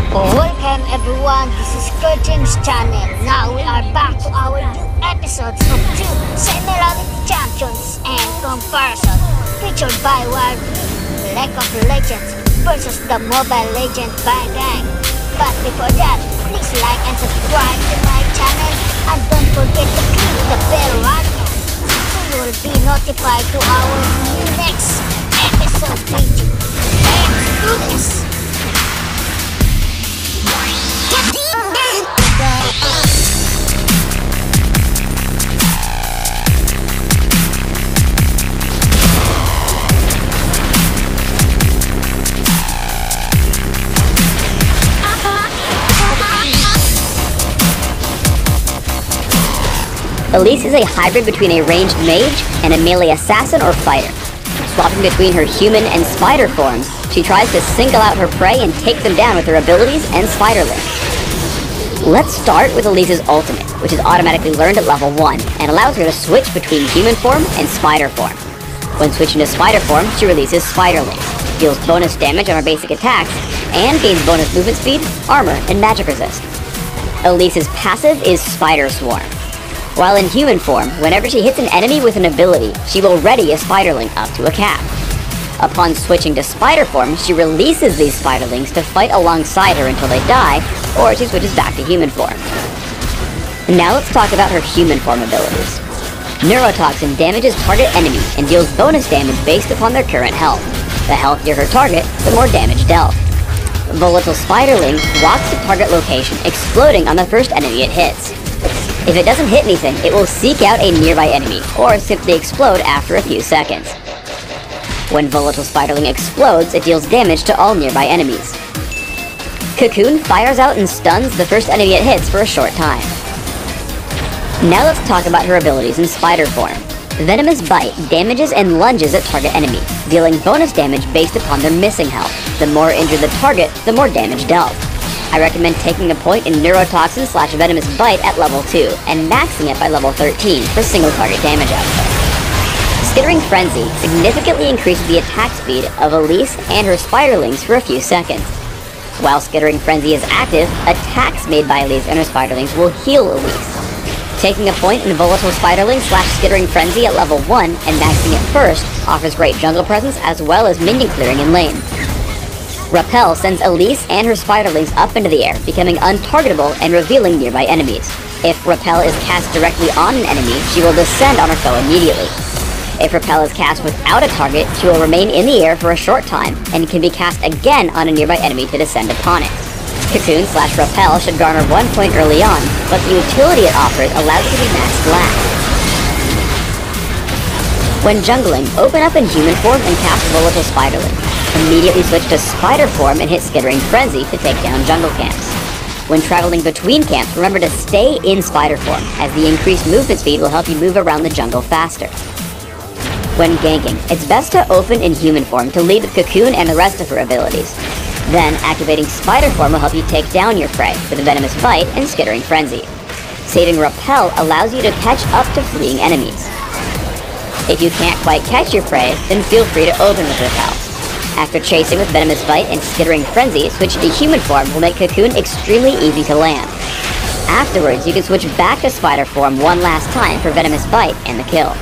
Welcome everyone, this is Kerjims channel. Now we are back to our new episodes of 2 Semi-Reality Champions and Comparison, featured by Wild League of Legends versus the Mobile Legend Gang. But before that, please like and subscribe to my channel and don't forget to click the bell right now so you will be notified to our next episode video. Let's do this! Elise is a hybrid between a ranged mage and a melee assassin or fighter. Swapping between her human and spider forms, she tries to single out her prey and take them down with her abilities and spiderling. Let's start with Elise's ultimate, which is automatically learned at level 1 and allows her to switch between human form and spider form. When switching to spider form, she releases spiderlings, deals bonus damage on her basic attacks, and gains bonus movement speed, armor, and magic resist. Elise's passive is Spider Swarm. While in human form, whenever she hits an enemy with an ability, she will ready a spiderling up to a cap. Upon switching to spider form, she releases these spiderlings to fight alongside her until they die, or she switches back to human form. Now let's talk about her human form abilities. Neurotoxin damages target enemy and deals bonus damage based upon their current health. The healthier her target, the more damage dealt. Volatile Spiderling walks to target location, exploding on the first enemy it hits. If it doesn't hit anything, it will seek out a nearby enemy, or simply explode after a few seconds. When Volatile Spiderling explodes, it deals damage to all nearby enemies. Cocoon fires out and stuns the first enemy it hits for a short time. Now let's talk about her abilities in spider form. Venomous Bite damages and lunges at target enemy, dealing bonus damage based upon their missing health. The more injured the target, the more damage dealt. I recommend taking a point in Neurotoxin/Venomous Bite at level 2 and maxing it by level 13 for single target damage output. Skittering Frenzy significantly increases the attack speed of Elise and her spiderlings for a few seconds. While Skittering Frenzy is active, attacks made by Elise and her spiderlings will heal Elise. Taking a point in Volatile Spiderling/Skittering Frenzy at level 1 and maxing it first offers great jungle presence as well as minion clearing in lane. Repel sends Elise and her spiderlings up into the air, becoming untargetable and revealing nearby enemies. If Repel is cast directly on an enemy, she will descend on her foe immediately. If Repel is cast without a target, she will remain in the air for a short time and can be cast again on a nearby enemy to descend upon it. Cocoon/Repel should garner 1 point early on, but the utility it offers allows it to be maxed last. When jungling, open up in human form and cast Volatile Spiderling. Immediately switch to spider form and hit Skittering Frenzy to take down jungle camps. When traveling between camps, remember to stay in spider form, as the increased movement speed will help you move around the jungle faster. When ganking, it's best to open in human form to lead with Cocoon and the rest of her abilities. Then, activating spider form will help you take down your prey with a Venomous Bite and Skittering Frenzy. Saving Repel allows you to catch up to fleeing enemies. If you can't quite catch your prey, then feel free to open with Repel. After chasing with Venomous Bite and Skittering Frenzy, switching to human form will make Cocoon extremely easy to land. Afterwards, you can switch back to spider form one last time for Venomous Bite and the kill.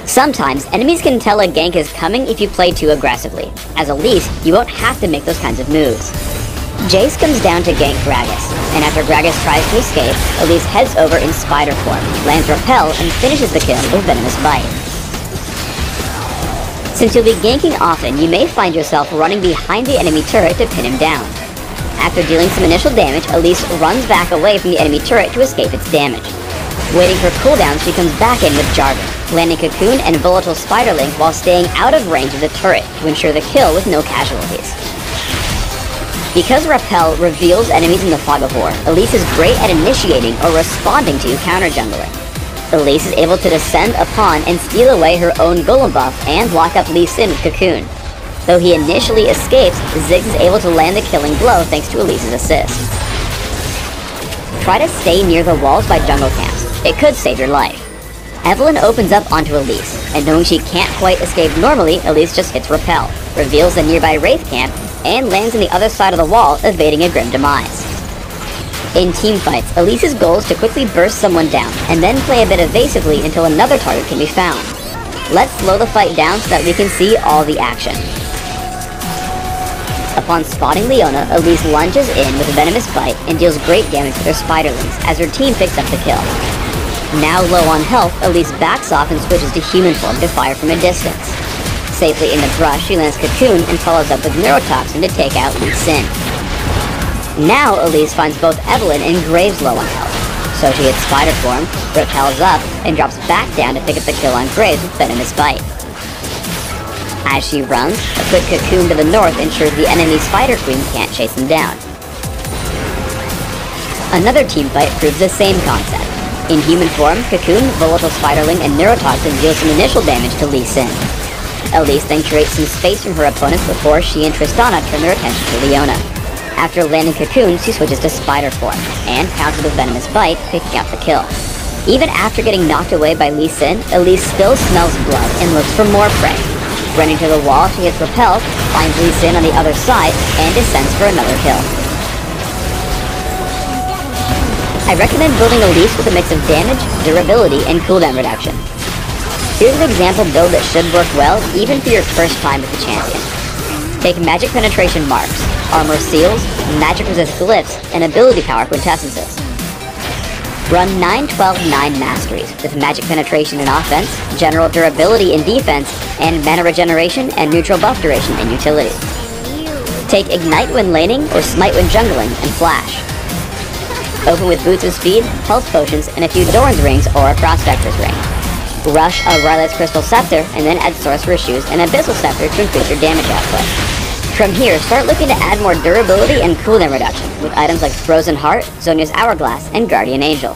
Sometimes, enemies can tell a gank is coming if you play too aggressively. As Elise, you won't have to make those kinds of moves. Jace comes down to gank Gragas, and after Gragas tries to escape, Elise heads over in spider form, lands Repel, and finishes the kill with Venomous Bite. Since you'll be ganking often, you may find yourself running behind the enemy turret to pin him down. After dealing some initial damage, Elise runs back away from the enemy turret to escape its damage. Waiting for cooldown, she comes back in with Jarvan, landing Cocoon and Volatile Spiderling while staying out of range of the turret to ensure the kill with no casualties. Because Repel reveals enemies in the Fog of War, Elise is great at initiating or responding to counter-jungling. Elise is able to descend upon and steal away her own golem buff and lock up Lee Sin with Cocoon. Though he initially escapes, Ziggs is able to land the killing blow thanks to Elise's assist. Try to stay near the walls by jungle camps. It could save your life. Evelyn opens up onto Elise, and knowing she can't quite escape normally, Elise just hits Repel, reveals the nearby Wraith camp, and lands on the other side of the wall, evading a grim demise. In teamfights, Elise's goal is to quickly burst someone down, and then play a bit evasively until another target can be found. Let's slow the fight down so that we can see all the action. Upon spotting Leona, Elise lunges in with a venomous bite and deals great damage with her spiderlings as her team picks up the kill. Now low on health, Elise backs off and switches to human form to fire from a distance. Safely in the brush, she lands Cocoon and follows up with Neurotoxin to take out Lee Sin. Now Elise finds both Evelyn and Graves low on health, so she hits spider form, repels up, and drops back down to pick up the kill on Graves with venomous bite. As she runs, a quick Cocoon to the north ensures the enemy Spider Queen can't chase them down. Another teamfight proves the same concept. In human form, Cocoon, Volatile Spiderling, and Neurotoxin deal some initial damage to Lee Sin. Elise then creates some space from her opponents before she and Tristana turn their attention to Leona. After landing Cocoon, she switches to Spider form, and counters with Venomous Bite, picking up the kill. Even after getting knocked away by Lee Sin, Elise still smells blood and looks for more prey. Running to the wall, she hits Repel, finds Lee Sin on the other side, and descends for another kill. I recommend building Elise with a mix of damage, durability, and cooldown reduction. Here's an example build that should work well even for your first time with the champion. Take Magic Penetration Marks, Armor Seals, Magic Resist Glyphs, and Ability Power Quintessences. Run 9-12-9 Masteries with Magic Penetration in offense, General Durability in defense, and Mana Regeneration and Neutral Buff Duration in utility. Take Ignite when laning or Smite when jungling and Flash. Open with Boots of Speed, Health Potions, and a few Doran's Rings or a Prospector's Ring. Rush a Rylet's Crystal Scepter, and then add Sorcerer's Shoes and Abyssal Scepter to increase your damage output. From here, start looking to add more durability and cooldown reduction with items like Frozen Heart, Zhonya's Hourglass, and Guardian Angel.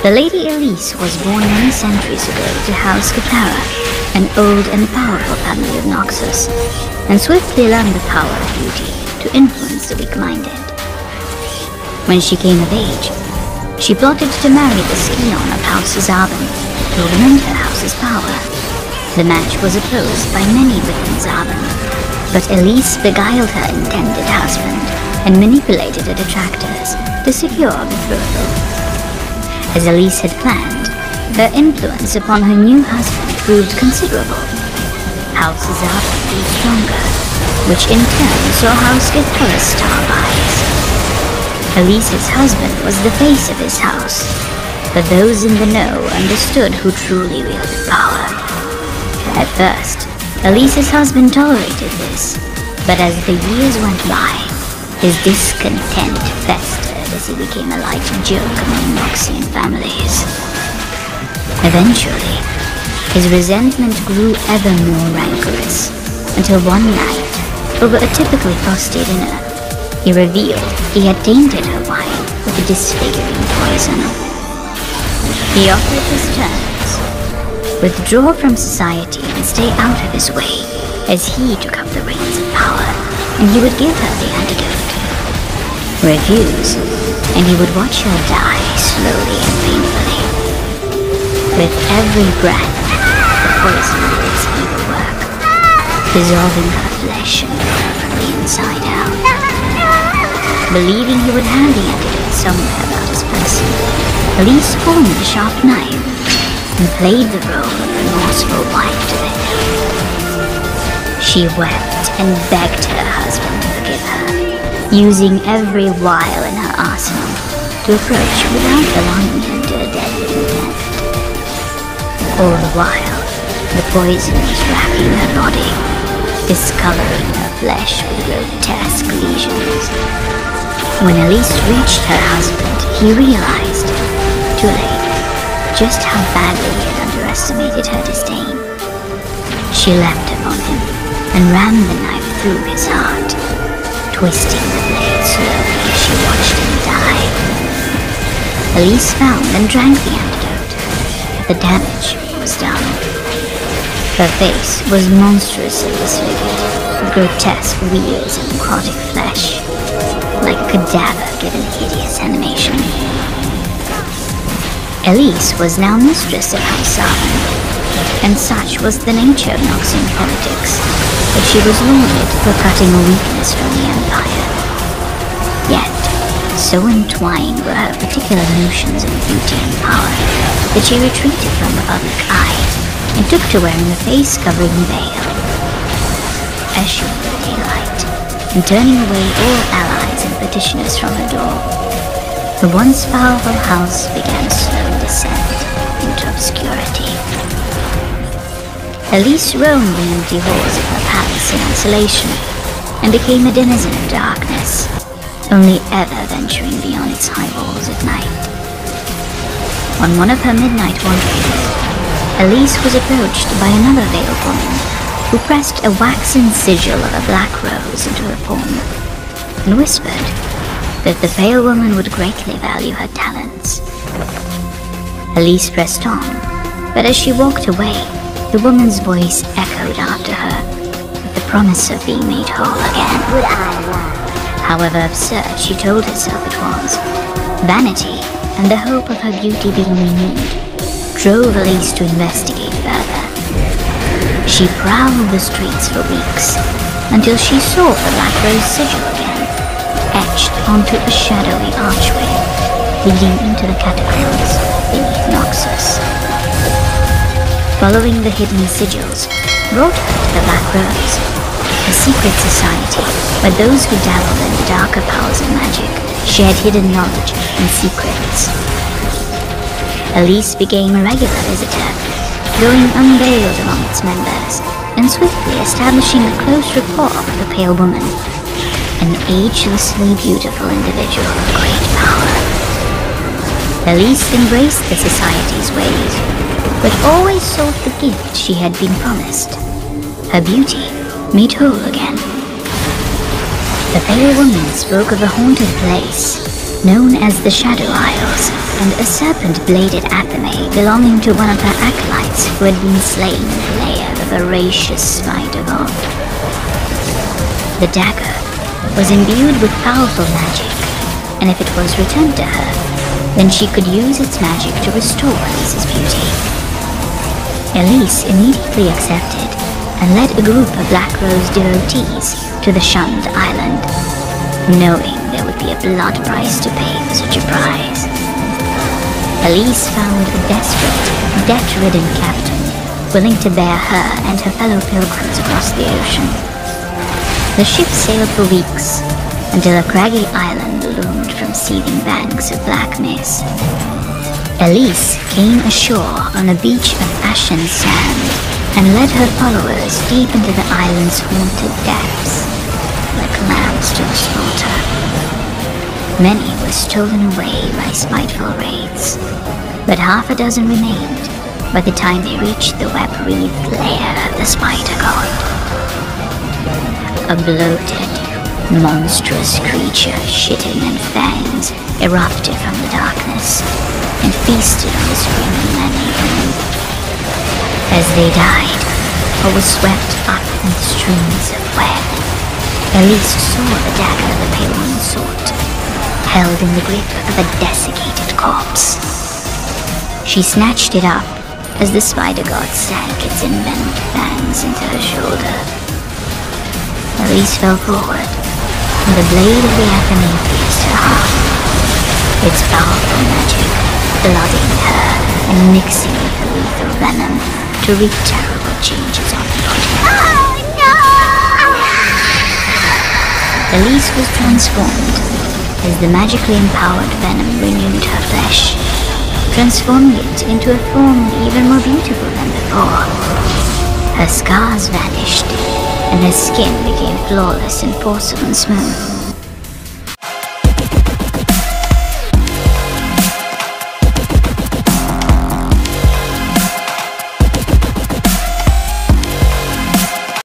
The Lady Elise was born many centuries ago to House Katara, an old and powerful family of Noxus, and swiftly learned the power of beauty to influence the weak-minded. When she came of age, she plotted to marry the Scion of House Zaban to augment her house's power. The match was opposed by many within Zaban, but Elise beguiled her intended husband and manipulated her detractors to secure betrothal. As Elise had planned, her influence upon her new husband proved considerable. House Zaban grew stronger, which in turn saw House Katara's star rise. Elise's husband was the face of his house, but those in the know understood who truly wielded power. At first, Elise's husband tolerated this, but as the years went by, his discontent festered as he became a light joke among Noxian families. Eventually, his resentment grew ever more rancorous, until one night, over a typically frosty dinner, he revealed he had tainted her wine with a disfiguring poison. He offered his terms: withdraw from society and stay out of his way, as he took up the reins of power, and he would give her the antidote. Refuse, and he would watch her die slowly and painfully. With every breath, the poison did its evil work, dissolving her flesh and blood from the inside out. Believing he would have the antidote somewhere about his person, Elise formed a sharp knife and played the role of remorseful wife to the hilt. She wept and begged her husband to forgive her, using every wile in her arsenal to approach without alarming him to a deadly intent. All the while, the poison was racking her body, discoloring her flesh with grotesque lesions. When Elise reached her husband, he realized, too late, just how badly he had underestimated her disdain. She leapt upon him and rammed the knife through his heart, twisting the blade slowly as she watched him die. Elise found and drank the antidote. The damage was done. Her face was monstrously disfigured, with grotesque wheals and necrotic flesh, like a cadaver given hideous animation. Elise was now mistress of House Zaban, and such was the nature of Noxian politics, that she was lauded for cutting a weakness from the Empire. Yet, so entwined were her particular notions of beauty and power, that she retreated from the public eye, and took to wearing a face-covering veil. Eschewing the daylight, and turning away all allies and petitioners from her door, the once powerful house began a slow descent into obscurity. Elise roamed the empty halls of her palace in isolation, and became a denizen of darkness, only ever venturing beyond its high walls at night. On one of her midnight wanderings, Elise was approached by another veiled woman, who pressed a waxen sigil of a black rose into her palm, and whispered that the pale woman would greatly value her talents. Elise pressed on, but as she walked away, the woman's voice echoed after her, with the promise of being made whole again. Would I love? However absurd she told herself it was, vanity and the hope of her beauty being renewed drove Elise to investigate further. She prowled the streets for weeks, until she saw the black rose sigil again, etched onto a shadowy archway leading into the catacombs beneath Noxus. Following the hidden sigils brought her to the Black Rose, a secret society where those who dabbled in the darker powers of magic shared hidden knowledge and secrets. Elise became a regular visitor, going unveiled among its members, and swiftly establishing a close rapport with the pale woman, an agelessly beautiful individual of great power. Elise embraced the society's ways, but always sought the gift she had been promised, her beauty made whole again. The pale woman spoke of a haunted place, known as the Shadow Isles, and a serpent-bladed athame belonging to one of her acolytes who had been slain in the lair of a voracious spider god. The dagger was imbued with powerful magic, and if it was returned to her, then she could use its magic to restore Elise's beauty. Elise immediately accepted and led a group of Black Rose devotees to the shunned island, knowing there would be a blood price to pay for such a prize. Elise found a desperate, debt-ridden captain willing to bear her and her fellow pilgrims across the ocean. The ship sailed for weeks, until a craggy island loomed from seething banks of black mist. Elise came ashore on a beach of ashen sand, and led her followers deep into the island's haunted depths, like lambs to the slaughter. Many were stolen away by spiteful raids, but half a dozen remained by the time they reached the web-wreathed lair of the spider god. A bloated, monstrous creature shitting and fangs erupted from the darkness and feasted on the screaming men and women. As they died, or were swept up in streams of web, Elise saw the dagger the pale one sought, held in the grip of a desiccated corpse. She snatched it up as the spider god sank its envenomed fangs into her shoulder. Elise fell forward, and the blade of the athame pierced her heart, its powerful magic blooding her and mixing with the lethal venom to wreak terrible changes on the body. Oh no! Elise was transformed as the magically empowered venom renewed her flesh, transforming it into a form even more beautiful than before. Her scars vanished, and her skin became flawless and porcelain smooth.